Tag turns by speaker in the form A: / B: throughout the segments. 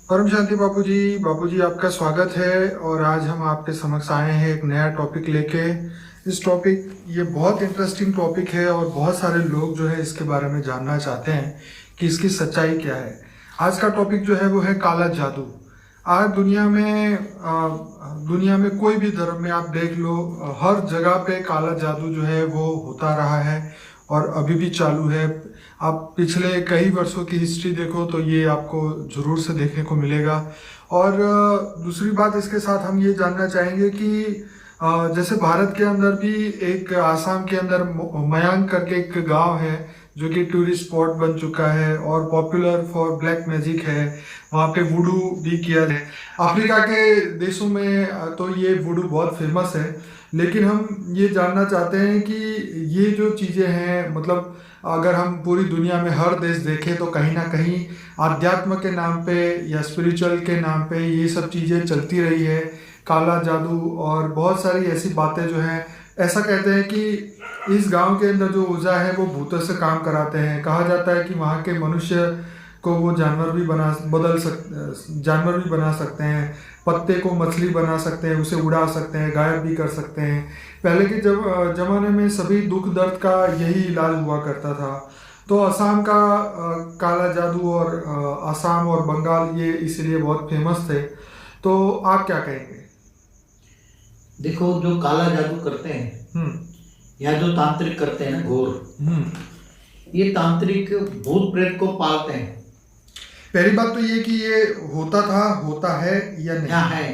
A: परम शांति बापू जी आपका स्वागत है। और आज हम आपके समक्ष आए हैं एक नया टॉपिक लेके। इस टॉपिक ये बहुत इंटरेस्टिंग टॉपिक है और बहुत सारे लोग जो है इसके बारे में जानना चाहते हैं कि इसकी सच्चाई क्या है। आज का टॉपिक जो है वो है काला जादू। आज दुनिया में कोई भी धर्म में आप देख लो, हर जगह पे काला जादू जो है वो होता रहा है और अभी भी चालू है। आप पिछले कई वर्षों की हिस्ट्री देखो तो ये आपको जरूर से देखने को मिलेगा। और दूसरी बात इसके साथ हम ये जानना चाहेंगे कि जैसे भारत के अंदर भी एक आसाम के अंदर मयांग करके एक गांव है जो कि टूरिस्ट स्पॉट बन चुका है और पॉपुलर फॉर ब्लैक मैजिक है। वहाँ पे वुडू भी किया है। अफ्रीका के देशों में तो ये वुडू बहुत फेमस है। लेकिन हम ये जानना चाहते हैं कि ये जो चीज़ें हैं, मतलब अगर हम पूरी दुनिया में हर देश देखें तो कहीं ना कहीं आध्यात्म के नाम पे या स्पिरिचुअल के नाम पे ये सब चीज़ें चलती रही है। काला जादू और बहुत सारी ऐसी बातें जो हैं, ऐसा कहते हैं कि इस गांव के अंदर जो ऊर्जा है वो भूतों से काम कराते हैं। कहा जाता है कि वहाँ के मनुष्य को वो जानवर भी बना सकते हैं, पत्ते को मछली बना सकते हैं, उसे उड़ा सकते हैं, गायब भी कर सकते हैं। पहले के जमाने में सभी दुख दर्द का यही इलाज हुआ करता था। तो असम का काला जादू और असम और बंगाल ये इसलिए बहुत फेमस थे। तो आप क्या कहेंगे?
B: देखो, जो काला जादू करते हैं
A: हम्म।
B: या जो तांत्रिक करते हैं ना, घोर,
A: हम्म।
B: ये तांत्रिक भूत प्रेत को पालते हैं।
A: पहली बात तो ये कि ये होता था, होता है या नहीं?
B: हाँ, है।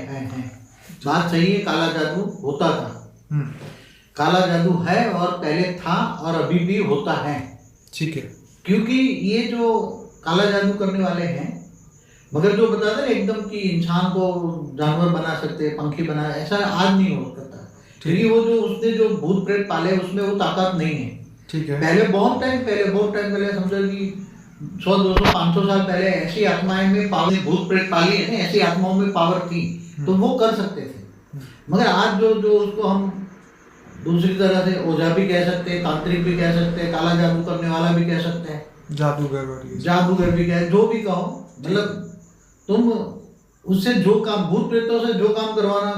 B: बात सही है, काला जादू होता था।
A: हम्म।
B: काला जादू है और पहले था और अभी भी होता है।
A: ठीक है।
B: क्योंकि ये जो काला जादू करने वाले हैं, मगर जो बताते हैं एकदम कि इंसान को जानवर बना सकते हैं, पंखी बना, ऐसा आज नहीं हो सकता। क्योंकि वो जो उसने जो भूत प्रेत पाले उसमें वो ताकत नहीं है।
A: ठीक है।
B: पहले बहुत टाइम पहले समझो कि 100, 200, 500 साल पहले ऐसी आत्माएं में पावर, भूत प्रेत पाली है, ऐसी आत्माओं में पावर थी तो वो कर सकते थे। मगर आज जो जो उसको हम दूसरी तरह से ओझा भी कह सकते हैं, तांत्रिक भी कह सकते हैं, काला जादू करने वाला भी कह सकते हैं, जादूगर भी कहे, जो भी कहो, मतलब तुम उससे जो काम, भूत प्रेतों से जो काम करवाना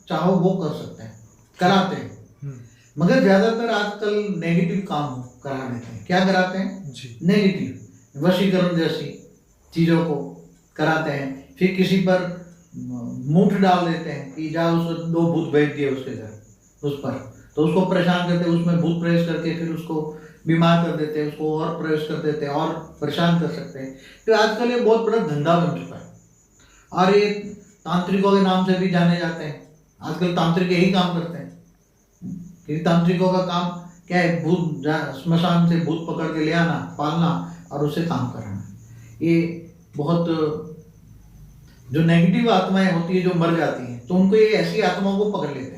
B: चाहो वो कर सकते हैं, कराते हैं। मगर ज्यादातर आजकल नेगेटिव काम करा देते हैं। क्या कराते हैं? नेगेटिव वशीकरण जैसी चीजों को कराते हैं। फिर किसी पर मूठ डाल देते हैं कि जा उस 2 भूत भेज दिए उसके घर, उस पर, तो उसको परेशान करते हैं, उसमें भूत प्रवेश करके फिर उसको बीमार कर देते हैं, उसको और प्रवेश कर देते हैं और परेशान कर सकते हैं। तो आजकल ये बहुत बड़ा धंधा बन चुका है और ये तांत्रिकों के नाम से भी जाने जाते हैं। आजकल तांत्रिक यही काम करते हैं। क्योंकि तांत्रिकों का काम क्या है? भूत स्मशान से भूत पकड़ के ले आना, पालना और उससे काम कराना। ये बहुत जो नेगेटिव आत्माएं होती है जो मर जाती हैं, तो उनको ये ऐसी आत्माओं को पकड़ लेते हैं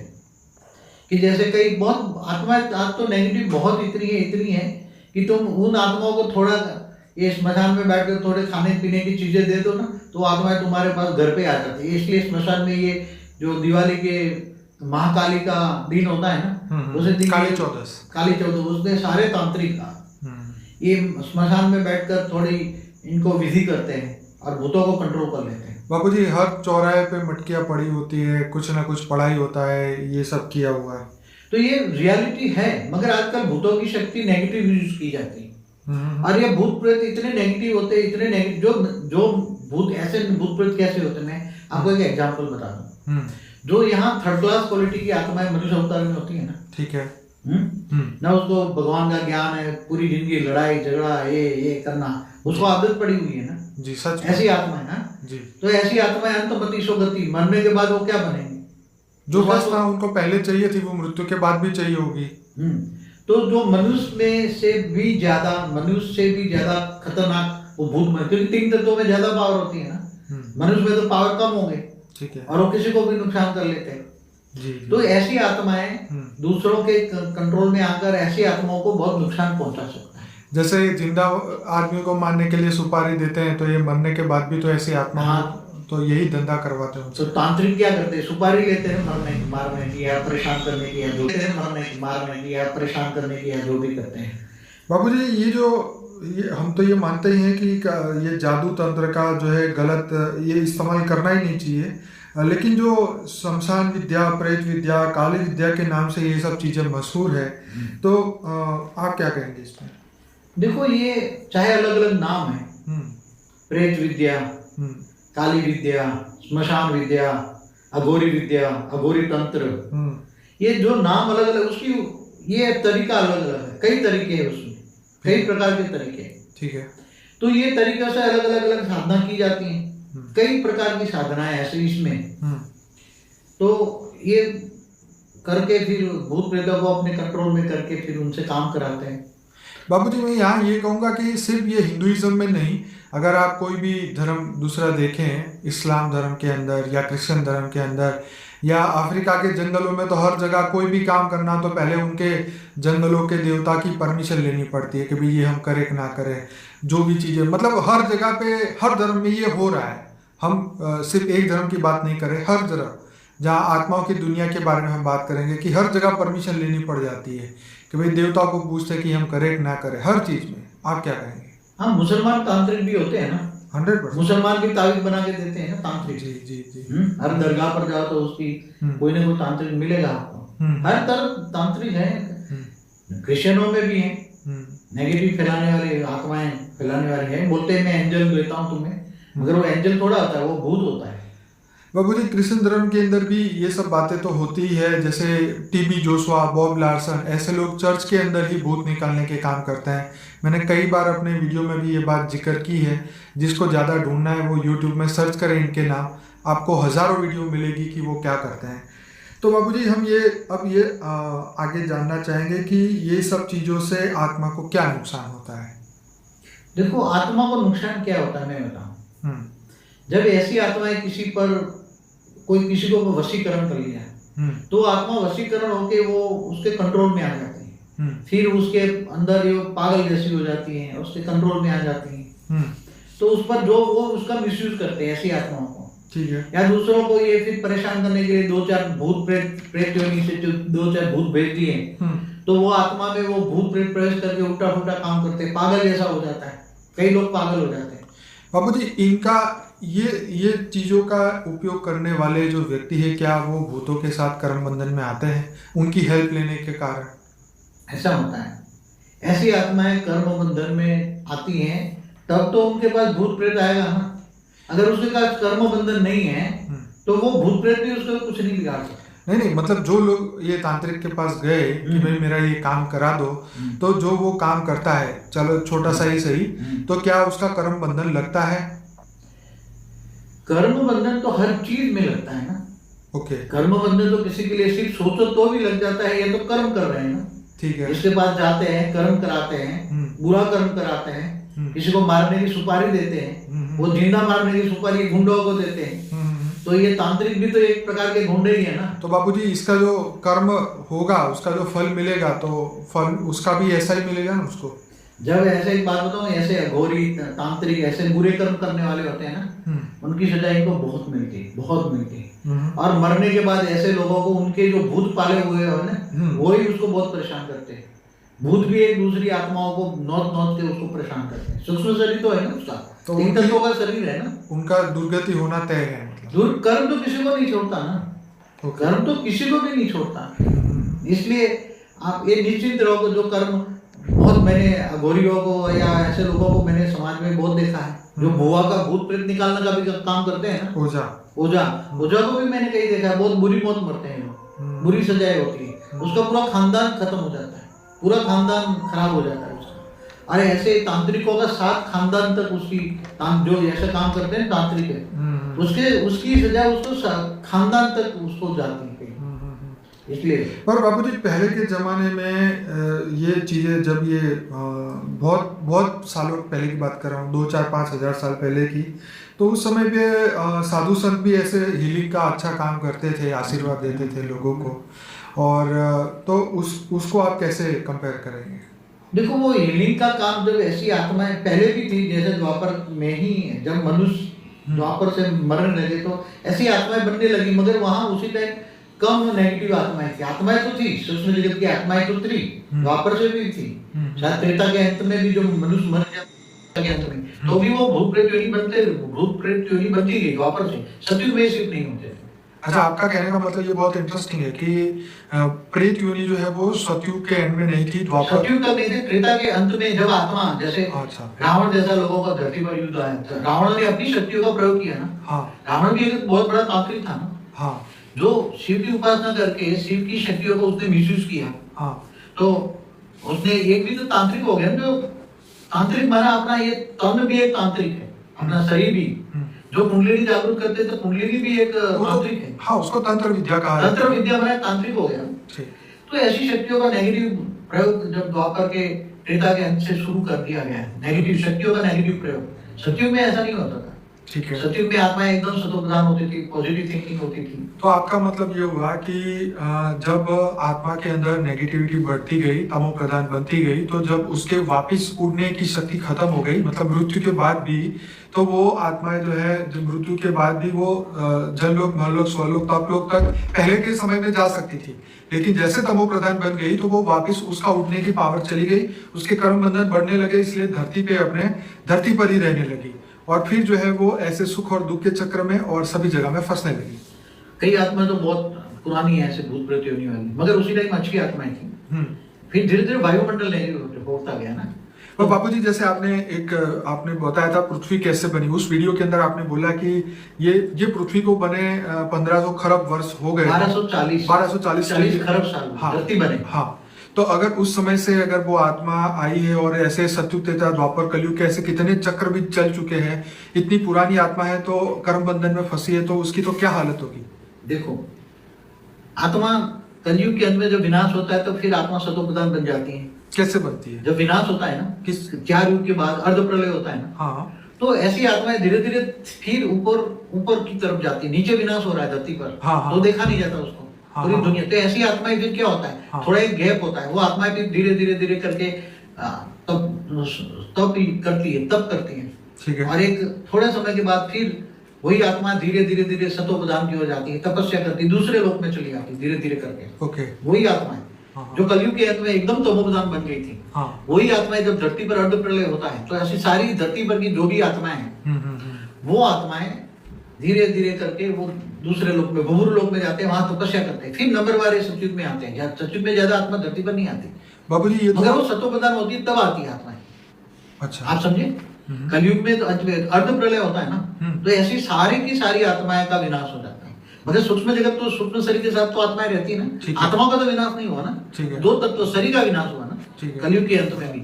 B: कि जैसे कई बहुत आत्माएं आज तो नेगेटिव बहुत इतनी है कि तुम उन आत्माओं को थोड़ा ये स्मशान में बैठ कर थोड़े खाने पीने की चीजें दे दो ना, तो आत्माएं तुम्हारे पास घर पे आ जाती है। इसलिए स्मशान में ये जो दिवाली के महाकाली का दिन होता है ना, उसे दिन काली चौदस उसने सारे तांत्रिक का ये स्मशान में बैठकर थोड़ी इनको विधि करते हैं और भूतों को कंट्रोल कर लेते हैं।
A: बापूजी, हर चौराहे पे मटकियां पड़ी होती है, कुछ ना कुछ पढ़ाई होता है, ये सब किया हुआ है।
B: तो ये रियलिटी है, मगर आजकल भूतों की शक्ति नेगेटिव यूज की जाती है। और ये भूत प्रेत इतने नेगेटिव होते हैं, इतने नेगेटिव, जो भूत ऐसे भूत प्रेत कैसे होते हैं, मैं आपको एक एग्जांपल बता दूं। जो यहाँ 3rd क्लास क्वालिटी की आत्माएं मनुष्य अवतार में होती है ना, ठीक है, ना उसको भगवान का ज्ञान है, पूरी जिंदगी लड़ाई झगड़ा ये करना, उसको आदत पड़ी हुई है ना जी, सच ऐसी आत्माएं ना जी। तो ऐसी आत्माएं अंतमति सोगति, मरने के बाद वो क्या बनेंगी?
A: जो वासना उनको पहले चाहिए थी वो मृत्यु के बाद भी चाहिए होगी।
B: तो जो मनुष्य से भी ज्यादा खतरनाक वो भूत में, क्योंकि 3 तत्वों में ज्यादा पावर होती है ना, मनुष्य में तो पावर कम हो गई, ठीक है, और वो किसी को भी नुकसान कर लेते हैं जी। तो ऐसी आत्माएं दूसरों के कंट्रोल में आकर ऐसी आत्माओं को बहुत नुकसान पहुंचा सकता है।
A: जैसे जिंदा आदमी को मारने के लिए सुपारी देते हैं, तो ये मरने के बाद भी तो ऐसी आत्मा तो यही धंधा करवाते हैं।
B: तो तांत्रिक क्या करते हैं? सुपारी लेते हैं मारने की या परेशान करने की या जो मारने की या परेशान करने की या जो भी करते हैं।
A: बाबूजी, ये जो हम तो ये मानते ही हैं कि ये जादू तंत्र का जो है गलत ये इस्तेमाल करना ही नहीं चाहिए। लेकिन जो शमशान विद्या, प्रेत विद्या, काली विद्या के नाम से ये सब चीज़ें मशहूर है, तो आप क्या कहेंगे इसमें?
B: देखो, ये चाहे अलग अलग नाम है, प्रेत विद्या, काली विद्या, श्मशान विद्या, अघोरी विद्या, अघोरी तंत्र, ये जो नाम अलग अलग, उसकी ये तरीका अलग अलग है, कई तरीके हैं उसमें, कई प्रकार के तरीके हैं।
A: ठीक है।
B: तो ये तरीकों से अलग अलग अलग साधना की जाती है, कई प्रकार की साधनाएं ऐसे इसमें। तो ये करके फिर भूत प्रेतों को अपने कंट्रोल में करके फिर उनसे काम कराते हैं।
A: बाबूजी, मैं यहाँ ये कहूँगा कि सिर्फ ये हिंदुइज्म में नहीं, अगर आप कोई भी धर्म दूसरा देखें, इस्लाम धर्म के अंदर या क्रिश्चियन धर्म के अंदर या अफ्रीका के जंगलों में, तो हर जगह कोई भी काम करना तो पहले उनके जंगलों के देवता की परमिशन लेनी पड़ती है कि भाई ये हम करें कि ना करें। जो भी चीज़ें, मतलब हर जगह पे, हर धर्म में ये हो रहा है। हम सिर्फ एक धर्म की बात नहीं करें, हर जगह जहाँ आत्माओं की दुनिया के बारे में हम बात करेंगे कि हर जगह परमिशन लेनी पड़ जाती है कि भाई देवताओं को पूछते कि हम करें कि ना करें, हर चीज़ में। आप क्या कहेंगे?
B: हाँ, मुसलमान तांत्रिक भी होते हैं ना,
A: 100%।
B: मुसलमान भी तावीज बना के देते हैं ना तांत्रिक।
A: जी जी जी।
B: हर दरगाह पर जाओ तो उसकी कोई ना कोई तांत्रिक मिलेगा आपको। हर तरफ तांत्रिक है, क्रिश्चियनों में भी है, नेगेटिव फैलाने वाले, आत्माएं फैलाने वाले हैं। बोलते हैं मैं एंजल देता हूँ तुम्हें, मगर वो एंजल थोड़ा होता है, वो भूत होता है।
A: बाबूजी, क्रिश्चियन धर्म के अंदर भी ये सब बातें तो होती ही है, जैसे टीबी जोशुआ, बॉब लार्सन, ऐसे लोग चर्च के अंदर ही भूत निकालने के काम करते हैं। मैंने कई बार अपने वीडियो में भी ये बात जिक्र की है। जिसको ज़्यादा ढूंढना है वो यूट्यूब में सर्च करें इनके नाम, आपको हज़ारों वीडियो मिलेगी कि वो क्या करते हैं। तो बाबूजी, हम ये आगे जानना चाहेंगे कि ये सब चीज़ों से आत्मा को क्या नुकसान होता है?
B: देखो, आत्मा को नुकसान क्या होता है मैं बताऊं। जब ऐसी आत्माएं किसी पर, कोई किसी को वशीकरण कर लिया, तो आत्मा वशीकरण होके वो उसके कंट्रोल में आ जाती है। फिर उसके अंदर ये पागल जैसी हो जाती है, उसके कंट्रोल में आ जाती है। तो उस पर जो वो उसका मिसयूज करते हैं ऐसी आत्माओं को। ठीक है। या दूसरों को ये फिर परेशान करने के लिए 2-4 भूत प्रेत योनि से जो 2-4 भूत भेज दिए, तो वो आत्मा में वो भूत प्रेत प्रवेश करके उल्टा फुल्टा काम करते हैं, पागल जैसा हो जाता है। कई लोग पागल हो जाते हैं।
A: बाबूजी, इनका ये चीज़ों का उपयोग करने वाले जो व्यक्ति है, क्या वो भूतों के साथ कर्म बंधन में आते हैं उनकी हेल्प लेने के कारण?
B: ऐसा होता है, ऐसी आत्माएं कर्म बंधन में आती हैं, तब तो उनके पास भूत प्रेत आएगा ना। अगर उसके पास कर्म बंधन नहीं है तो वो भूत प्रेत भी उसको कुछ नहीं बिगाड़ सकते।
A: नहीं, मतलब जो लोग ये तांत्रिक के पास गए कि भाई मेरा ये काम करा दो, तो जो वो काम करता है, चलो छोटा सा ही सही, तो क्या उसका कर्म बंधन लगता है?
B: कर्म बंधन तो हर चीज में लगता है ना।
A: ओके।
B: कर्म बंधन तो किसी के लिए सिर्फ सोचो तो भी लग जाता है, ये तो कर्म कर रहे हैं ना।
A: ठीक है।
B: इसके पास जाते हैं, कर्म कराते हैं, बुरा कर्म कराते हैं, किसी को मारने की सुपारी देते हैं, वो जिंदा मारने की सुपारी गुंडों को देते हैं, तो ये तांत्रिक भी तो एक प्रकार के गुंडे ही है ना।
A: तो बाबूजी, इसका जो कर्म होगा, उसका जो फल मिलेगा, तो फल उसका भी ऐसा ही मिलेगा ना उसको?
B: जब ऐसे एक बात बताऊं, ऐसे अघोरी तांत्रिक ऐसे बुरे कर्म करने वाले होते हैं ना, उनकी सजा इनको बहुत मिलती है। और मरने के बाद ऐसे लोगों को उनके जो भूत पाले हुए हो ना, वो ही उसको बहुत परेशान करते हैं। भूत भी एक दूसरी आत्माओं को नोच के उसको परेशान करते हैं। सूक्ष्म शरीर तो है ना उसका, तो 3 तत्वों का शरीर है ना।
A: उनका दुर्गति होना तय है।
B: कर्म तो किसी को नहीं छोड़ता ना, कर्म तो किसी को भी नहीं छोड़ता। इसलिए आप ये निश्चिंत रहो, जो कर्म बहुत, मैंने अघोरियों को या ऐसे लोगों को मैंने समाज में बहुत देखा है, जो बुआ का भूत प्रेत निकालने का भी काम करते हैं ना। ओझा को भी मैंने कहीं देखा है, बहुत बुरी मौत मरते हैं लोग, बुरी सजाएं होती है, उसका पूरा खानदान खत्म हो जाता है, पूरा खानदान खराब हो जाता है उसका। और ऐसे तांत्रिकों का 7 खानदान तक उसकी जो ऐसे काम करते हैं तांत्रिक, उसकी सजा उसको खानदान तक उसको जाती है। इसलिए
A: पर बाबूजी, पहले के ज़माने में ये चीज़ें जब ये बहुत सालों पहले की बात कर रहा हूँ, 2-4-5 हज़ार साल पहले की, तो उस समय पे साधु संत भी ऐसे हीलिंग का अच्छा काम करते थे, आशीर्वाद देते थे लोगों को। और तो उसको आप कैसे कंपेयर करेंगे?
B: देखो, वो हीलिंग का काम जब ऐसी आत्माएं पहले भी थी, जैसे द्वापर में ही जब मनुष्य द्वापर से मरने लगे तो ऐसी आत्माएं बनने लगी, मगर वहाँ उसी टाइम कम नेगेटिव आत्माएं थी। आत्माएं तो थी, सूक्ष्म जगत की आत्माएं तो थी, द्वापर से भी थी, शायद त्रेता के अंत में भी जो मनुष्य मर जाता के अंत में, तो भी वो भूत प्रेत योनि बनती गई द्वापर से, सतयुग में सिर्फ नहीं होते थे।
A: अच्छा, आपका कहने का मतलब ये बहुत इंटरेस्टिंग है कि प्रेत योनि जो है वो सतयुग के एंड में नहीं थी, द्वापर
B: सतयुग तक नहीं थे, त्रेता के अंत में जब आत्मा जैसे
A: अच्छा
B: रावण जैसा लोगों का धरती पर युद्ध आया था, रावण ने अपनी शक्तियों का प्रयोग किया ना।
A: हाँ
B: रावण भी एक बहुत बड़ा तांत्रिक था ना,
A: हाँ
B: जो शिव की उपासना करके शिव की शक्तियों को उसने मिसयूज किया,
A: हाँ
B: तो उसने एक भी तो तांत्रिक हो गया, जो तांत्रिक माना अपना ये तन भी एक तांत्रिक है, अपना शरीर भी, जो कुंडलिनी जागरूक करते थे कुंडलिनी भी एक तांत्रिक है।
A: हाँ, उसको तंत्र विद्या कहा है।
B: तंत्र विद्या बना तांत्रिक हो गया।
A: ठीक।
B: तो ऐसी शक्तियों का नेगेटिव प्रयोग जब द्वापर के त्रेता के अंत से शुरू कर दिया गया है, नेगेटिव शक्तियों का नेगेटिव प्रयोग, सतयुग में ऐसा नहीं होता था।
A: ठीक है।
B: सतयुग में आत्माएं एकदम सतोप्रधान होती थी, पॉजिटिव थिंकिंग होती थी।
A: तो आपका मतलब ये हुआ कि जब आत्मा के अंदर नेगेटिविटी बढ़ती गई, तमो प्रधान बनती गई, तो जब उसके वापस उड़ने की शक्ति खत्म हो गई, मतलब मृत्यु के बाद भी, तो वो आत्माएं जो है जब मृत्यु के बाद भी वो जनलोक, महलोक, स्वलोक, तपलोक तक पहले के समय में जा सकती थी, लेकिन जैसे तमो प्रधान बन गई तो वो वापस उसका उठने की पावर चली गई, उसके कर्म बंधन बढ़ने लगे, इसलिए धरती पे अपने धरती पर ही रहने लगी, और फिर जो है वो ऐसे सुख और दुख के चक्र में और सभी जगह में फंसने लगी।
B: कई आत्मा तो बहुत पुरानी है ऐसे भूत प्रेत योनि वाली, मगर उसी टाइम अच्छी आत्माएं थी। फिर धीरे धीरे वायुमंडल नहीं होता गया ना।
A: तो बापूजी, जैसे आपने बताया था पृथ्वी कैसे बनी, उस वीडियो के अंदर आपने बोला कि ये पृथ्वी को बने 1500 खरब वर्ष हो गए,
B: 1240 खरब साल
A: हाँ,
B: धरती बने।
A: हाँ, तो अगर उस समय से अगर वो आत्मा आई है और ऐसे सतयुग, त्रेता, द्वापर, कलयुग के ऐसे कितने चक्र भी चल चुके हैं, इतनी पुरानी आत्मा है तो कर्म बंधन में फंसी है, तो उसकी तो क्या हालत होगी?
B: देखो, आत्मा कलयुग के अंत में जब विनाश होता है तो फिर आत्मा सतोप्रधान बन जाती है।
A: कैसे बनती है?
B: जब विनाश होता है ना,
A: किस
B: 4 युग के बाद अर्ध प्रलय होता है ना,
A: हाँ,
B: तो ऐसी आत्माएं धीरे धीरे फिर ऊपर की तरफ जाती है। नीचे विनाश हो रहा है धरती पर,
A: हाँ,
B: तो देखा नहीं जाता उसको,
A: हाँ,
B: पूरी
A: हाँ,
B: दुनिया। तो ऐसी आत्माएं फिर क्या होता है,
A: हाँ,
B: थोड़ा एक गैप होता है, वो आत्माएं फिर धीरे धीरे धीरे करके तब करती है, तब करती है।
A: ठीक है।
B: और एक थोड़े समय के बाद फिर वही आत्मा धीरे धीरे धीरे सतोप्रधान की हो जाती है, तपस्या करती है, दूसरे लोक में चली जाती है धीरे धीरे करके।
A: ओके।
B: वही आत्माएं जो कलयुग के अंत में एकदम तमोप्रधान बन गई थी,
A: हाँ,
B: वही आत्माएं जब धरती पर अर्ध प्रलय होता है, तो ऐसी सारी धरती पर की जो भी आत्माएं हैं, वो आत्माएं धीरे धीरे करके वो दूसरे लोक में, भूर लोक में जाते हैं, वहां तपस्या करते हैं, फिर नंबर वाले सतयुग में आते हैं। सतयुग में ज्यादा आत्मा धरती पर नहीं आती
A: बाबूजी, ये
B: मगर वो सतोप्रधान होती है तब आती है आत्माएं।
A: अच्छा,
B: आप समझे, कलयुग में तो अर्ध प्रलय होता है ना, तो ऐसी सारी की सारी आत्माएं का विनाश हो जाता है। मगर सूक्ष्म जगत तो सूक्ष्म शरीर के साथ तो आत्माएं रहती है ना, आत्माओं का तो विनाश नहीं हुआ ना, दो तत्व शरीर का विनाश हुआ ना कलयुग के अंत में भी।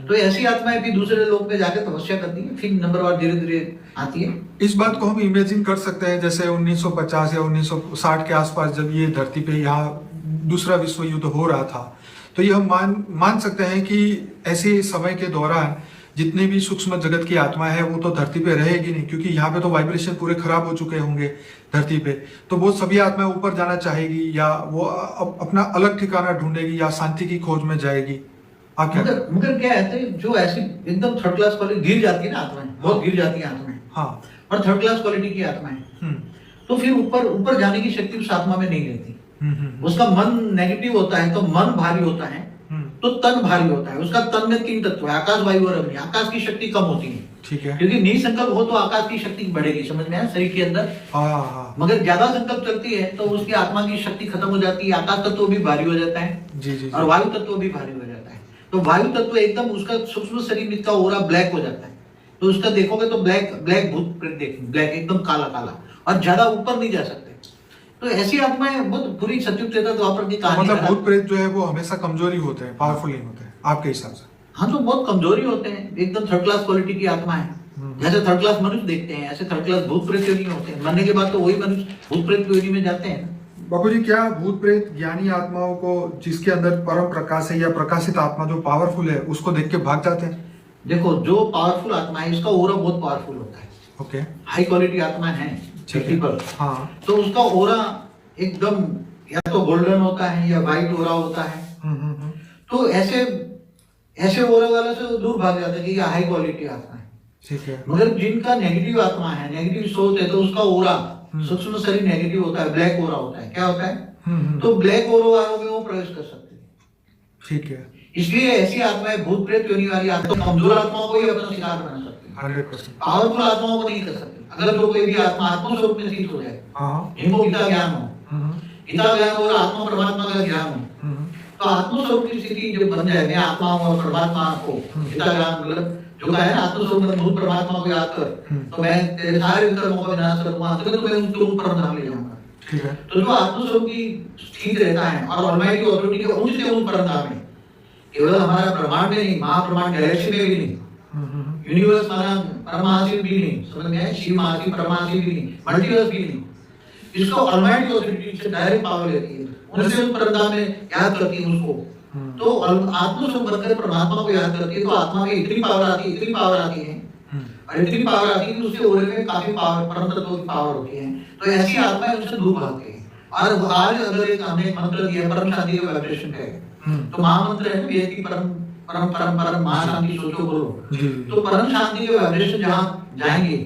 B: तो ऐसी आत्माएं भी दूसरे लोक में जाकर तपस्या करती है, फिर नंबरवार धीरे धीरे आती है।
A: इस बात को हम इमेजिन कर सकते हैं जैसे 1950 या 1960 के आसपास जब ये धरती पे यहाँ दूसरा विश्व युद्ध हो रहा था, तो ये हम मान सकते हैं कि ऐसे समय के दौरान जितने भी सूक्ष्म जगत की आत्मा है वो तो धरती पे रहेगी नहीं, क्योंकि यहाँ पे तो वाइब्रेशन पूरे खराब हो चुके होंगे धरती पे, तो वो सभी आत्माएं ऊपर जाना चाहेगी या वो अपना अलग ठिकाना ढूंढेगी या शांति की खोज में जाएगी। आप क्या?
B: मगर क्या है, जो ऐसी एकदम थर्ड क्लास क्वालिटी गिर जाती है ना आत्माएं, बहुत गिर जाती है आत्माएं,
A: हाँ,
B: और थर्ड क्लास क्वालिटी की आत्माएं, तो फिर ऊपर जाने की शक्ति उस आत्मा में नहीं रहती। उसका मन नेगेटिव होता है तो मन भारी होता है, तो तन भारी होता है। उसका तन में 3 तत्व है, आकाश, वायु और अग्नि। आकाश की शक्ति कम होती है,
A: ठीक है,
B: क्योंकि निसंकल्प हो तो आकाश की शक्ति बढ़ेगी, समझ में आया, शरीर के अंदर। मगर ज्यादा संकल्प चलती है तो उसकी आत्मा की शक्ति खत्म हो जाती है, आकाश तत्व भी भारी हो जाता है, जी, और वायु तत्व भी भारी हो जाता है। तो वायु तत्व एकदम उसका सूक्ष्म शरीर का ओरा ब्लैक हो जाता है, तो उसका देखोगे तो ब्लैक भूत प्रेत देखेंगे, ब्लैक एकदम काला काला, और ज्यादा ऊपर नहीं जा सकते। तो ऐसी आत्माएं बहुत पूरी सतयुग त्रेता द्वापर की कहानी।
A: मतलब भूत प्रेत जो है वो हमेशा कमजोरी होते हैं, पावरफुल नहीं होते हैं आपके हिसाब से?
B: हाँ, तो बहुत कमजोरी होते हैं, एकदम थर्ड क्लास क्वालिटी की आत्मा है। जैसे थर्ड क्लास मनुष्य देखते हैं, ऐसे थर्ड क्लास भूत प्रेत योनि होते हैं। मरने के बाद तो वही मनुष्य भूत प्रेत योनि में जाते हैं।
A: बाबूजी, क्या भूत प्रेत ज्ञानी आत्माओं को, जिसके अंदर परम प्रकाश है या प्रकाशित आत्मा जो पावरफुल है, उसको देख के भाग जाते हैं?
B: देखो, जो पावरफुल आत्मा है इसका ओरा बहुत पावरफुल होता है।
A: ओके,
B: हाई क्वालिटी आत्मा है,
A: हाँ,
B: तो उसका ओरा एकदम या तो गोल्डन होता है या व्हाइट ओरा होता है। तो ऐसे ओरा वाले से दूर भाग जाते हैं कि हाई क्वालिटी आत्मा है, ठीक है। मगर जिनका नेगेटिव आत्मा है, नेगेटिव सोच है, तो उसका ओरा सूक्ष्म शरीर नेगेटिव होता है, ब्लैक ओरा होता है। क्या होता है? तो ब्लैक ओरोवारों में वो प्रवेश कर सकते हैं।
A: ठीक है,
B: इसलिए ऐसी आत्माएं भूत प्रेत योनि वाली आत्मा कमजोर आत्माओं को ही अपना शिकार बना सकती है,
A: 100%।
B: पावरफुल आत्माओं को नहीं कर सकते। अगर जो कोई भी आत्मा आत्मस्वरूप में स्थित हो जाए,
A: हाँ,
B: जिनको गीता ज्ञान हो, गीता ज्ञान और आत्मा परमात्मा का ज्ञान हो, तो आत्मस्वरूप की स्थिति जब बन जाए, मैं आत्मा हूँ और परमात्मा को गीता ज्ञान मतलब जो कहा है ना, आत्मस्वरूप में भूत परमात्मा को याद कर तो मैं तेरे सारे कर्मों का विनाश करूंगा, तो मैं उनको परम धाम ले जाऊंगा।
A: ठीक है।
B: तो जो आत्मस्वरूप की स्थित रहता है और ऑलमाइटी ऑथोरिटी के उच्च से उच्च परम धाम में, केवल हमारा ब्रह्मांड में नहीं, महाब्रह्मांड गैलेक्सी में भी नहीं, यूनिवर्स माना परमाशिव भी नहीं, समझ में आया, शिव महाशिव परमाशिव भी नहीं, मल्टीवर्स भी नहीं, इसको ऑलमाइटी ऑथोरिटी से डायरेक्ट पावर लेती है, उनसे उन परम में याद करती है उसको। तो आत्मस्वरूप बनकर परमात्मा को याद करती है, तो आत्मा में इतनी पावर आती है, इतनी पावर आती है, और इतनी पावर आती है कि उसके ओरे में काफी पावर, परम तत्व की पावर होती है। तो ऐसी आत्माएं उनसे दूर भागती है। और आज अगर एक हमने एक मंत्र दिया परम शांति का वाइब्रेशन है, तो महामंत्र है वेद की परम परम परम परम महाशांति सोचो बोलो, तो परम शांति के वाइब्रेशन जहाँ जाएंगे,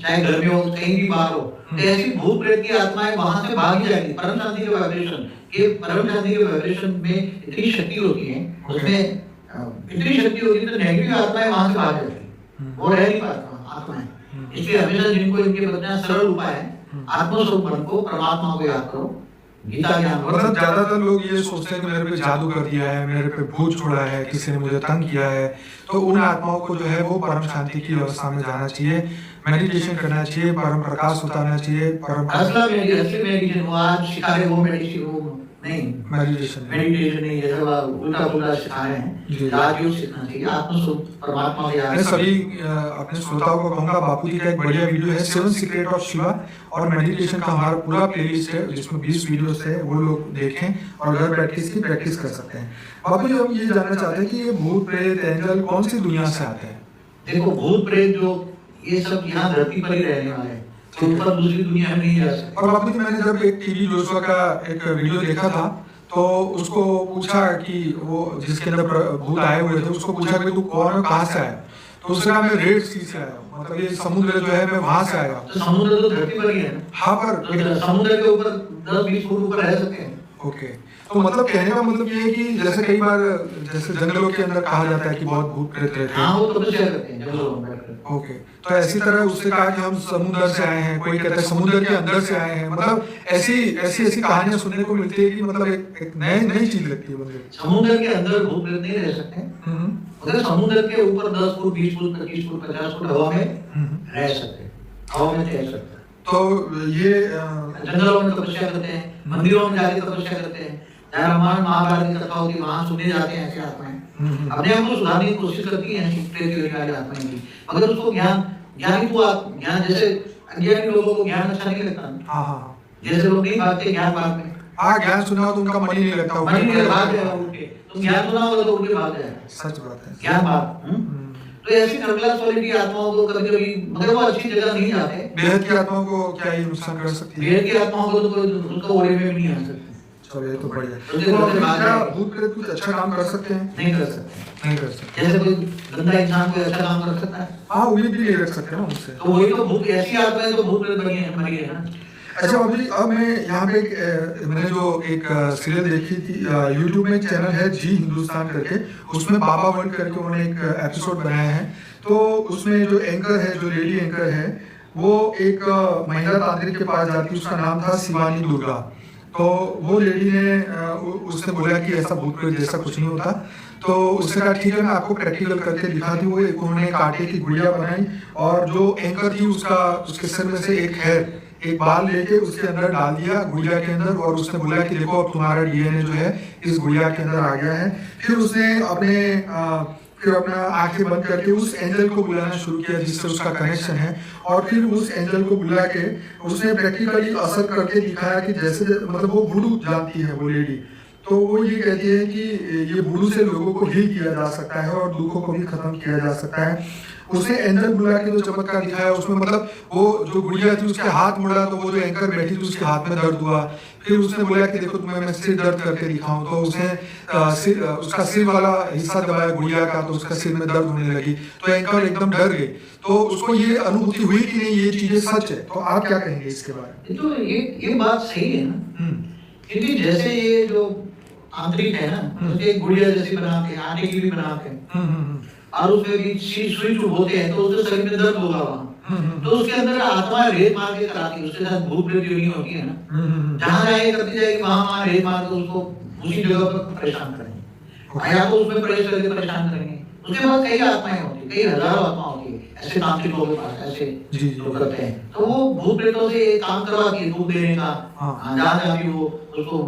B: चाहे घर में हो कहीं भी बाहर हो, तो ऐसी भूत प्रेत की आत्माएं वहां से भाग जाएंगी। परम शांति के वाइब्रेशन, ये परम शांति के वाइब्रेशन में इतनी शक्ति होती है, उसमें इतनी शक्ति होती है, तो नेगेटिव आत्माएं वहां से भाग जाती है, वो रह नहीं पाता आत्माएं। इसलिए हमेशा जिनको इनके बताना सरल उपाय है, आत्मस्वरूप बन को परमात्मा को याद करो, गीता ज्ञान।
A: मतलब ज्यादातर लोग ये सोचते हैं कि मेरे पे जादू कर दिया है, मेरे पे भूत छोड़ा है, किसी ने मुझे तंग किया है, तो उन आत्माओं को जो है वो परम शांति की अवस्था में जाना चाहिए, मेडिटेशन करना चाहिए, परम प्रकाश उतारना चाहिए, परम
B: असली मेडिटेशन वो आज सिखा रहे, वो मेडिटेशन वो नहीं,
A: मेडिटेशन
B: नहीं है, उल्टा पुल्टा सिखा रहे हैं, राजयोग सीखना चाहिए, आत्मस्वरूप परमात्मा को याद।
A: मैं सभी अपने श्रोताओं को कहूंगा, बापू जी का एक बढ़िया वीडियो है 7 सीक्रेट ऑफ शिवा, और मेडिटेशन का हमारा पूरा प्लेलिस्ट है जिसमें 20 वीडियोस है, वो लोग देखें और घर बैठ के इसकी प्रैक्टिस कर सकते हैं। बापू जी, हम ये जानना चाहते हैं कि ये भूत प्रेत एंजल कौन सी दुनिया से आते हैं?
B: देखो भूत प्रेत जो ये सब यहाँ धरती पर ही रहने वाले हैं, तो ऊपर दूसरी दुनिया में नहीं जा सकते।
A: और बापू जी, मैंने जब एक टीवी जोशुआ का एक वीडियो देखा था, तो उसको पूछा कि वो जिसके अंदर भूत आए हुए थे, उसको पूछा कि तू कौन है, कहाँ से आया? तो उसने कहा मैं रेड सी से आया हूँ, मतलब ये समुद्र जो है मैं वहां से आया हूँ।
B: तो समुद्र तो धरती पर ही है ना?
A: हाँ, पर
B: तो समुद्र के ऊपर 10-20 फुट ऊपर रह सकते हैं।
A: ओके, तो मतलब कहने का मतलब ये है कि जैसे कई बार जैसे जंगलों के अंदर कहा जाता है कि बहुत भूत प्रेत रहते हैं।
B: हाँ, वो तपस्या करते हैं जंगलों में बैठकर।
A: ओके, तो ऐसी तरह उससे कहा कि हम समुद्र से आए हैं, कोई कहता है समुद्र के अंदर से आए हैं, मतलब ऐसी कहानियां सुनने को मिलती है कि मतलब एक नई चीज लगती है मुझे।
B: समुद्र के अंदर भूत प्रेत नहीं रह सकते, मगर समुद्र के ऊपर 10 फुट 20 फुट 25 फुट 50 फुट हवा में रह सकते, हवा में रह सकते।
A: तो ये
B: जंगलों में तपस्या करते हैं, मंदिरों में जाके तपस्या करते हैं, जहाँ रामायण महाभारत की कथा होती है वहां सुनने जाते हैं ऐसे आत्माएं, अपने आप को सुधारने की कोशिश करती हैं प्रेत योनि वाली आत्माएं भी, मगर उसको ज्ञान जैसे अज्ञानी लोगों को ज्ञान अच्छा नहीं लगता।
A: हाँ,
B: जैसे लोग नहीं भागते ज्ञान भाग में,
A: ज्ञान सुना हो तो उनका मन ही नहीं लगता,
B: मन ही नहीं भाग जाएगा उठ के, तुम ज्ञान सुना होगा तो उठ के भाग जाएगा।
A: सच बात है,
B: ज्ञान भाग। तो ऐसी थर्ड क्लास क्वालिटी आत्माओं को कभी कभी, मगर वो अच्छी जगह नहीं जाते।
A: बेहद की आत्माओं को क्या ये नुकसान कर सकती है?
B: बेहद की आत्माओं को तो उनका ओरे में भी नहीं आ सकते।
A: चलो, ये तो बढ़िया। तो क्या भूत प्रेत कुछ अच्छा काम कर सकते हैं?
B: नहीं कर सकते,
A: नहीं कर सकते।
B: जैसे कोई गंदा इंसान कोई अच्छा काम कर सकता है?
A: हाँ, उम्मीद भी नहीं रख सकते ना उनसे।
B: तो वही तो भूत, ऐसी आत्माएं तो भूत प्रेत बनी है ना।
A: अच्छा बाबू जी, अब मैं यहाँ पे मैंने जो एक सीरियल देखी थी, यूट्यूब में एक चैनल है जी हिंदुस्तान करके, उसमें बाबा वर्ल्ड करके उन्होंने एक एपिसोड बनाया है। तो उसमें जो एंकर है, जो लेडी एंकर है, वो एक महिला तांत्रिक के पास जाती है, उसका नाम था शिवानी दुर्गा। तो वो लेडी ने उसने बोला कि ऐसा भूत प्रेत जैसा कुछ नहीं होता, तो उसने कहा ठीक है मैं आपको प्रैक्टिकल करके दिखाती हूँ। उन्होंने कांटे की गुड़िया बनाई, और जो एंकर थी उसके सिर में से एक बाल लेके उसके अंदर डाल दिया गुड़िया के अंदर, और उसने बोला कि देखो अब तुम्हारा डीएनए जो है इस गुड़िया के अंदर आ गया है। फिर उसने अपना आंखें बंद करके उस एंजल को बुलाना शुरू किया जिससे उसका कनेक्शन है, और फिर उस एंजल को बुला के उसने प्रैक्टिकली असर करके दिखाया कि जैसे मतलब वो वुडू जानती है वो लेडी, तो वो ये कहती है कि ये वुडू से लोगों को हील किया जा सकता है और दुखों को भी खत्म किया जा सकता है। उसने एंजल बुला के जो चमत्कार दिखाया उसमें मतलब वो जो गुड़िया थी उसके हाथ मुड़ा, तो वो जो एंकर बैठी थी उसके हाथ में दर्द हुआ। फिर उसने बोला कि देखो तुम्हें मैं सिर दर्द करके दिखाऊं, तो उसने उसका सिर वाला हिस्सा दबाया गुड़िया का, तो उसका सिर में दर्द होने लगी। तो एंकर एकदम डर गई, तो उसको ये अनुभूति हुई कि नहीं ये चीजें सच है। तो आप क्या कहेंगे इसके बारे में?
B: तो ये बात सही है ना, क्योंकि जैसे ये जो आंतरिक है ना, जैसे एक गुड़िया जैसी बना के, आटे की भी बना के, और उसमें भी सुई चुभोते हैं तो उसके शरीर में दर्द होगा वहाँ, तो उसके अंदर आत्मा रेत मार के कराती है, उसके साथ भूत प्रेत योनि होती है ना, जहाँ जहाँ ये करती जाएगी वहाँ रेत मार के उसको उसी जगह पर परेशान करेंगे, या तो उसमें प्रवेश करके परेशान करेंगे। उसके बाद कई आत्माएं होती है, कई हजारों आत्मा होती है, ऐसे तांत्रिकों के पास ऐसे लोग करते हैं, तो वो भूत प्रेतों से काम करवाती है, दूध देने का, जहाँ जहाँ भी वो उसको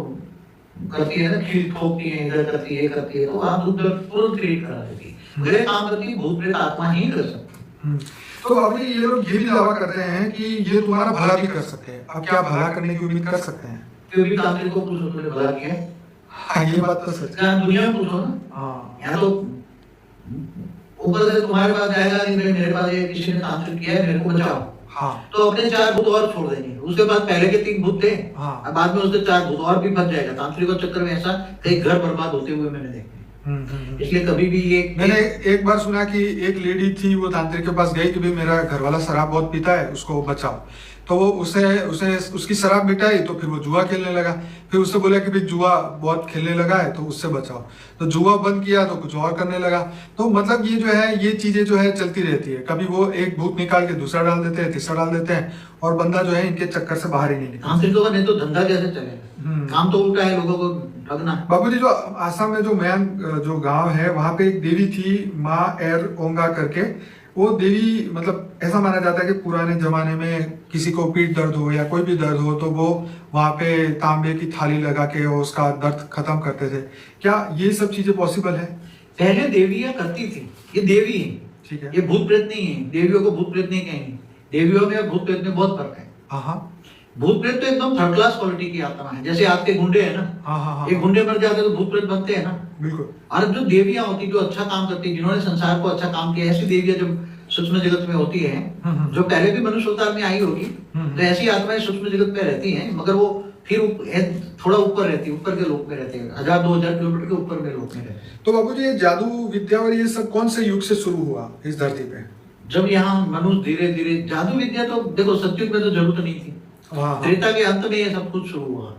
B: करती है ना, खीर ठोकती है, इधर करती है, करती है, तो आप दूध तुरंत क्रिएट करा देती है। मेरे काम करती है भूत प्रेत आत्मा ही कर सकती।
A: तो अभी ये लोग ये भी दावा करते हैं कि ये तुम्हारा भला भी कर सकते हैं, अब क्या भला करने की उम्मीद कर सकते हैं?
B: क्योंकि तांत्रिक को पूछो तुमने भला किया है?
A: हाँ, ये बात तो सच है।
B: दुनिया में पूछो ना, या तो ऊपर से तुम्हारे पास जाएगा नहीं, मेरे पास ये किसी ने तांत्रिक किया है, मेरे को बचाओ, हाँ, तो अपने 4 भूत और छोड़ देंगे, उसके बाद पहले के 3 भूत थे, हाँ, अब बाद में उसके 4 भूत और भी बच जाएगा। तांत्रिकों चक्कर में ऐसा कई घर बर्बाद होते हुए मैंने देखे। इसलिए कभी भी ये
A: मैंने एक बार सुना कि एक लेडी थी, वो तांत्रिक के पास गई कि भाई मेरा घर वाला शराब बहुत पीता है, उसको बचाओ, तो वो उसे उसकी शराब मिटाई, तो फिर वो जुआ खेलने लगा, फिर उससे बोला कि भाई जुआ बहुत खेलने लगा है तो उससे बचाओ, तो जुआ बंद किया तो कुछ और करने लगा। तो मतलब ये जो है, ये चीजें जो है चलती रहती है, कभी वो एक भूत निकाल के दूसरा डाल देते हैं, तीसरा डाल देते हैं, और बंदा जो है इनके चक्कर से बाहर ही नहीं निकलता।
B: तांत्रिकों का नहीं तो धंधा कैसे चलेगा, काम तो उल्टा है, लोगों को ठगना।
A: बाबूजी, जो आसाम में जो मैन जो गांव है, वहां पे एक देवी थी, माँ एर ओंगा करके, वो देवी मतलब ऐसा माना जाता है कि पुराने जमाने में किसी को पीठ दर्द हो या कोई भी दर्द हो तो वो वहां पे तांबे की थाली लगा के उसका दर्द खत्म करते थे। क्या ये सब चीजें पॉसिबल है?
B: पहले देवियां करती थी, ये देवी है, ठीक है, ये भूत प्रेत नहीं है, देवियों को भूत प्रेत नहीं कहेंगे, देवियों में और भूत प्रेत में बहुत फर्क है। हाँ, भूत प्रेत तो एकदम थर्ड क्लास क्वालिटी की आत्मा है, जैसे आपके गुंडे है ना, हाँ, एक गुंडे मर जाते तो भूत प्रेत बनते हैं ना, बिल्कुल। और जो देवियां होती, जो अच्छा काम करती है, जिन्होंने संसार को अच्छा काम किया, ऐसी देवियां जब सूक्ष्म जगत में होती है, जो पहले भी मनुष्य अवतार में आई होगी, तो ऐसी आत्माएं सूक्ष्म जगत में रहती हैं, मगर वो फिर थोड़ा ऊपर रहती है, ऊपर के लोक में रहते हैं, 1000-2000 किलोमीटर के ऊपर में लोक में रहते हैं।
A: तो बाबूजी, ये जादू विद्या और ये सब कौन से युग से शुरू हुआ इस धरती पे?
B: जब यहाँ मनुष्य धीरे धीरे, जादू विद्या तो देखो सतयुग में तो जरूरत नहीं थी, त्रेता के अंत में ये सब कुछ शुरू हुआ,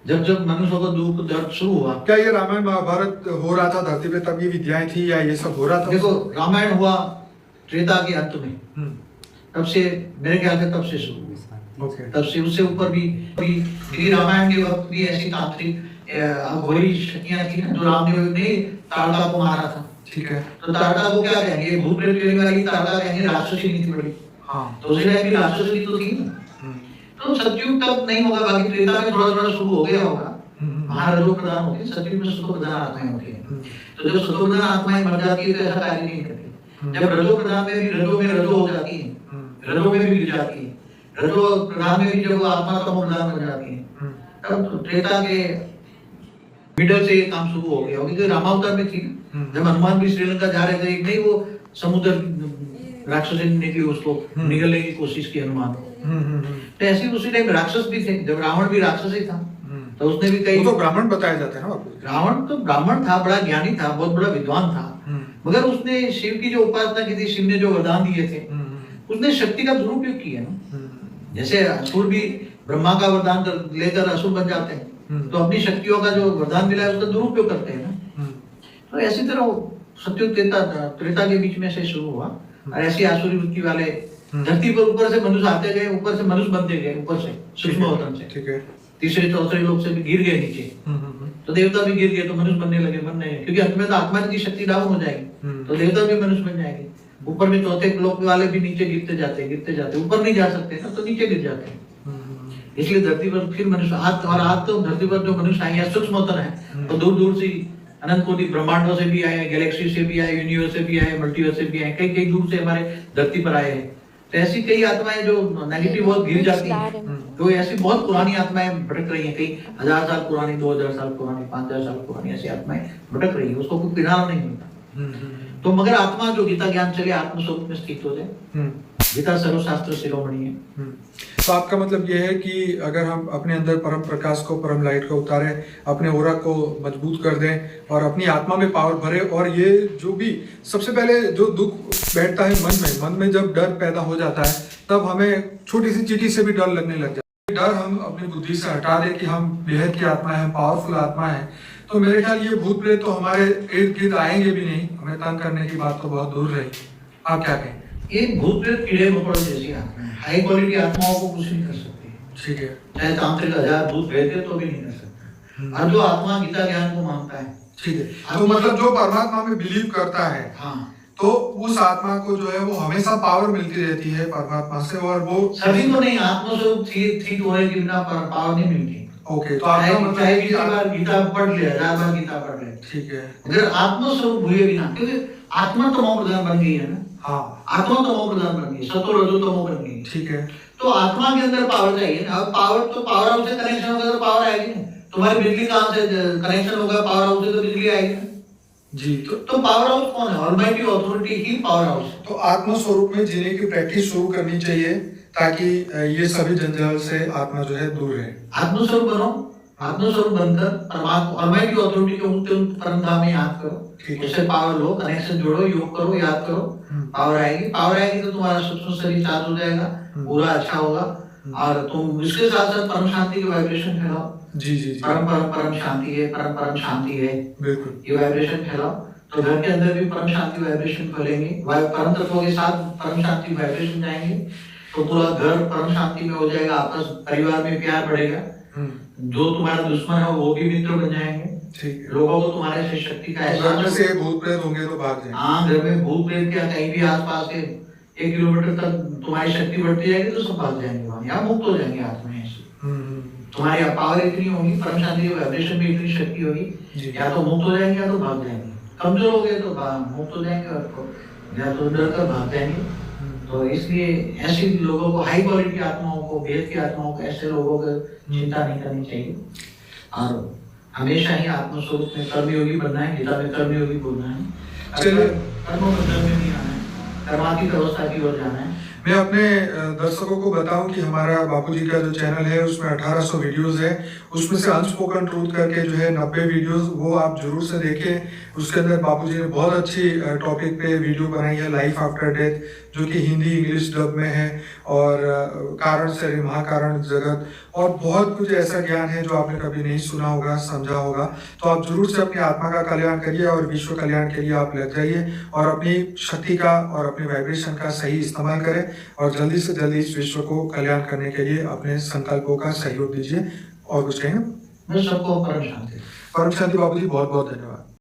B: जब जब मनुष्यों को दुख दर्द शुरू हुआ।
A: क्या ये रामायण महाभारत हो रहा था धरती पे तब ये विद्याएं थी, या ये सब हो रहा था?
B: देखो, रामायण हुआ त्रेता के अंत में, तब से मेरे ख्याल से तब से शुरू हुआ, तब से उससे ऊपर भी रामायण के वक्त भी ऐसी तांत्रिक अघोरी शक्तियां थी ना, जो रामदेव ने ताड़का को मारा था, ठीक है, तो ताड़का को क्या कहेंगे, भूत प्रेत योनि वाली ताड़का कहेंगे, राक्षसी नहीं थी बड़ी, हाँ, तो उसी टाइम की राक्षसी तो थी ना। तो सतयुग तब नहीं होगा, बाकी त्रेता में थोड़ा थोड़ा शुरू हो गया होगा, वहां रजो प्रधान होती है, सतयुग में सतो प्रधान आत्माएं होती है, तो जब सतो प्रधान आत्माएं मर जाती है तो ऐसा कार्य नहीं करती, जब रजो प्रधान में भी रजो हो जाती है, रजो में भी गिर जाती है, रजो प्रधान में भी जब आत्मा तमो प्रधान हो जाती है, तब त्रेता के मिडल से ये काम शुरू हो गया, क्योंकि रामावतार में थी, जब हनुमान भी श्रीलंका जा रहे थे, एक नहीं वो समुद्र राक्षसी निकली, उसको निगलने की कोशिश की हनुमान, तो ऐसी उसी टाइम राक्षस भी थे, जब रावण भी राक्षस ही था, तो उसने भी कई,
A: तो ब्राह्मण बताया जाता है ना,
B: रावण तो ब्राह्मण था, बड़ा ज्ञानी था, बहुत बड़ा विद्वान था, मगर उसने शिव की जो उपासना की थी, शिव ने जो वरदान दिए थे, उसने शक्ति का दुरुपयोग किया ना, जैसे असुर भी ब्रह्मा का वरदान लेकर असुर बन जाते हैं, तो अपनी शक्तियों का जो वरदान मिला है उसका दुरुपयोग करते हैं ना, तो ऐसी तरह सतयुग त्रेता के बीच में से शुरू हुआ, और ऐसी आसुरी वृत्ति वाले धरती पर ऊपर से मनुष्य आते गए, ऊपर से मनुष्य बनते गए, ऊपर से सूक्ष्म अवतरण से, ठीक है, तीसरे चौथे लोक से भी गिर गए नीचे, तो देवता भी गिर गए, तो मनुष्य बनने लगे, क्योंकि अंत में तो आत्मा की शक्ति डाउन हो जाएगी, तो देवता भी मनुष्य बन जाएंगे, ऊपर में चौथे लोक वाले भी नीचे गिरते जाते, ऊपर नहीं जा सकते ना, तो नीचे गिर जाते हैं, इसलिए धरती पर फिर मनुष्य आज तो धरती पर जो मनुष्य आए हैं सूक्ष्म अवतरण है, तो दूर दूर से अनंत कोटि ब्रह्मांडों से भी आए, गैलेक्सी से भी आए, यूनिवर्स से भी आए, मल्टीवर्स से भी आए, कई कई दूर से हमारे धरती पर आए हैं, तो ऐसी कई आत्माएं जो नेगेटिव बहुत गिर जाती हैं, तो ऐसी बहुत पुरानी आत्माएं भटक रही हैं, कई 1000 साल पुरानी, 2000 साल पुरानी, 5000 साल पुरानी, ऐसी आत्माएं भटक रही है, उसको कोई किनारा नहीं मिलता। तो मगर आत्मा जो गीता ज्ञान चले आत्म स्वरूप में स्थित हो जाए, गीता सर्वशास्त्र शिरोमणि है।
A: तो आपका मतलब ये है कि अगर हम अपने अंदर परम प्रकाश को, परम लाइट को उतारें, अपने ओरा को मजबूत कर दें और अपनी आत्मा में पावर भरे, और ये जो भी सबसे पहले जो दुख बैठता है मन में जब डर पैदा हो जाता है, तब हमें छोटी सी चींटी से भी डर लगने लग जाता है। डर हम अपनी बुद्धि से हटा दें कि हम बेहद की आत्मा है, पावरफुल आत्मा है, तो मेरे ख्याल ये भूत प्रेत तो हमारे इर्द गिर्द आएंगे भी नहीं, हमें तंग करने की बात तो बहुत दूर रही। आप क्या कहें?
B: ये भूत प्रेत कीड़े मकोड़े जैसी आत्मा है, हाई क्वालिटी आत्माओं को कुछ नहीं कर सकती।
A: ठीक है।
B: चाहे तांत्रिक 1000 भूत भेजे तो भी नहीं कर सकता। और जो आत्मा गीता ज्ञान को मानता है,
A: ठीक है, तो मतलब जो परमात्मा में बिलीव करता है,
B: हाँ,
A: तो उस आत्मा को जो है वो हमेशा पावर मिलती रहती है परमात्मा से, और वो
B: सभी को नहीं, आत्मा स्वरूप ठीक होने के बिना पावर नहीं मिलती।
A: ओके, तो आपका मतलब
B: चाहे
A: है कि
B: कितनी बार गीता पढ़ ले, 1000 बार गीता पढ़ ले,
A: ठीक है,
B: अगर आत्मा स्वरूप हुए बिना, क्योंकि आत्मा तमो प्रधान बन गई है ना,
A: हाँ,
B: आत्मा तमो प्रधान बन गई, सतो रजो तमो बन गई,
A: ठीक है,
B: तो आत्मा के अंदर पावर चाहिए ना। अब पावर तो पावर हाउस से कनेक्शन होगा तो पावर आएगी ना। तुम्हारी बिजली कहाँ से कनेक्शन होगा? पावर हाउस से तो बिजली आएगी ना
A: जी।
B: तो पावर हाउस कौन है? ऑलमाइटी अथॉरिटी ही पावर हाउस है।
A: तो आत्म स्वरूप में जीने की प्रैक्टिस शुरू करनी चाहिए ताकि ये सभी जंजाल से आत्मा जो है दूर रहे।
B: आत्मस्वरूप बनो, आत्मस्वरूप बनकर परमात्मा ऑलमाइटी अथॉरिटी के उनके परम धाम में याद करो,
A: ठीक है।
B: उससे पावर लो, कनेक्शन जोड़ो, योग करो, याद करो, पावर आएगी। पावर आएगी तो तुम्हारा सूक्ष्म शरीर चार्ज हो जाएगा, पूरा अच्छा होगा, और तुम इसके साथ साथ परम शांति के वाइब्रेशन फैलाओ।
A: जी जी जी,
B: परम परम परम शांति है, परम परम शांति है,
A: बिल्कुल,
B: ये वाइब्रेशन फैलाओ तो घर के अंदर भी परम शांति वाइब्रेशन फैलेंगे। परम तत्वों के साथ परम शांति वाइब्रेशन जाएंगे तो पूरा घर परम शांति में हो जाएगा, आपस परिवार में प्यार बढ़ेगा, जो तुम्हारा दुश्मन है वो भी मित्र बन जाएंगे,
A: ठीक है।
B: लोगों को तुम्हारे से शक्ति का
A: तो घर में
B: एहसास
A: से भूत प्रेत होंगे तो भाग जाएंगे।
B: हाँ, घर में भूत प्रेत क्या कहीं भी आसपास के 1 किलोमीटर तक तुम्हारी शक्ति बढ़ती जाएगी तो सब भाग जाएंगे वहां, यहाँ मुक्त हो जाएंगे आत्माएं ऐसे। तुम्हारी पावर इतनी होगी, परम शांति के वाइब्रेशन में इतनी शक्ति होगी, या तो मुक्त हो जाएंगे या तो भाग जाएंगे। कमजोर हो गए तो मुक्त हो जाएंगे और या तो डर कर भाग जाएंगे। तो इसलिए ऐसे लोगों को, हाई क्वालिटी आत्माओं को, भेद की आत्माओं को, ऐसे लोगों को चिंता नहीं करनी चाहिए और हमेशा ही आत्मस्वरूप में कर्मयोगी बनना है। गीता में कर्मयोगी बोलना है,
A: चलिए,
B: कर्मों में नहीं आना है, कर्मातीत अवस्था की ओर जाना है।
A: मैं अपने दर्शकों को बताऊं कि हमारा बापूजी का जो चैनल है उसमें 1800 वीडियोस है, उसमें से अनस्पोकन ट्रूथ करके जो है 90 वीडियोस, वो आप जरूर से देखें। उसके अंदर बापूजी ने बहुत अच्छी टॉपिक पे वीडियो बनाई है, लाइफ आफ्टर डेथ, जो कि हिंदी इंग्लिश डब में है, और कारण से महाकारण जगत, और बहुत कुछ ऐसा ज्ञान है जो आपने कभी नहीं सुना होगा, समझा होगा। तो आप जरूर से अपनी आत्मा का कल्याण करिए और विश्व कल्याण के लिए आप लग जाइए और अपनी शक्ति का और अपने वाइब्रेशन का सही इस्तेमाल करें और जल्दी से जल्दी इस विश्व को कल्याण करने के लिए अपने संकल्पों का सहयोग दीजिए। और कुछ कहें?
B: मैं सबको परम शांति।
A: परम शांति बाबूजी, बहुत बहुत धन्यवाद।